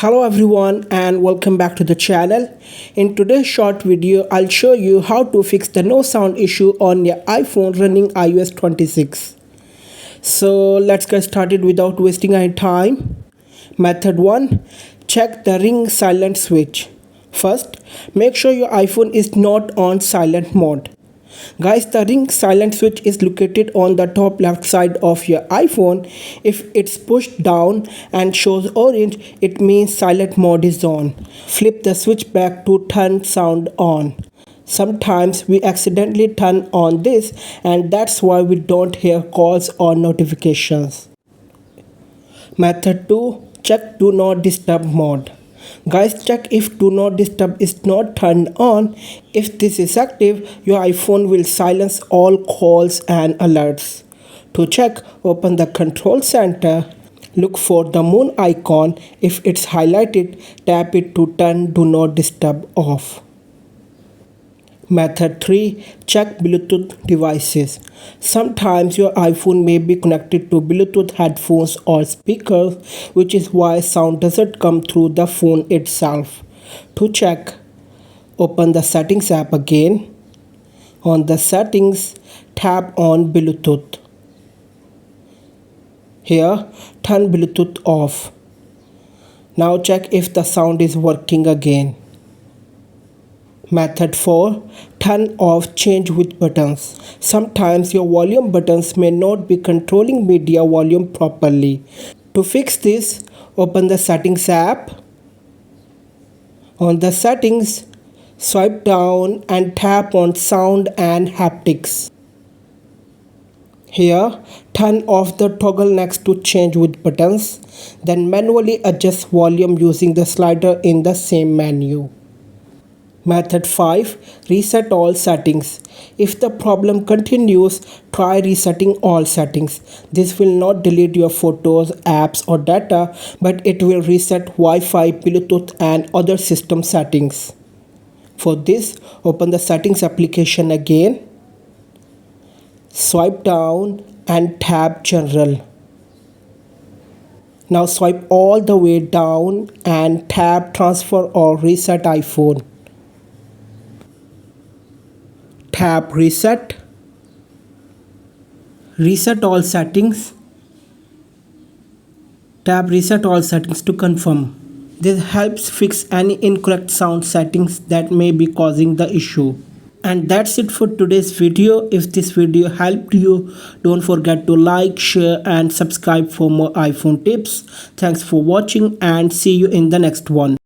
Hello everyone and welcome back to the channel. In today's short video, I'll show you how to fix the no sound issue on your iPhone running iOS 26. So let's get started without wasting any time. Method 1. Check the ring silent switch. First, make sure your iPhone is not on silent mode. Guys, the ring silent switch is located on the top left side of your iPhone. If it's pushed down and shows orange, it means silent mode is on. Flip the switch back to turn sound on. Sometimes we accidentally turn on this and that's why we don't hear calls or notifications. Method 2. Check do not disturb mode. Guys, check if do not disturb is not turned on. If this is active, your iPhone will silence all calls and alerts. To check, open the control center. Look for the moon icon. If it's highlighted, tap it to turn do not disturb off. Method 3. Check Bluetooth devices. Sometimes your iPhone may be connected to Bluetooth headphones or speakers, which is why sound doesn't come through the phone itself. To check, open the Settings app again. On the Settings, tap on Bluetooth. Here, turn Bluetooth off. Now check if the sound is working again. Method 4. Turn off change with buttons. Sometimes your volume buttons may not be controlling media volume properly. To fix this, open the Settings app. On the Settings, swipe down and tap on Sound and Haptics. Here, turn off the toggle next to change with buttons. Then manually adjust volume using the slider in the same menu. Method 5. Reset all settings. If the problem continues, try resetting all settings. This will not delete your photos, apps or data, but it will reset Wi-Fi, Bluetooth and other system settings. For this, open the Settings application again. Swipe down and tap General. Now swipe all the way down and tap Transfer or Reset iPhone. Tap Reset. Reset all settings. Tap Reset all settings to confirm. This helps fix any incorrect sound settings that may be causing the issue. And that's it for today's video. If this video helped you, don't forget to like, share and subscribe for more iPhone tips. Thanks for watching and see you in the next one.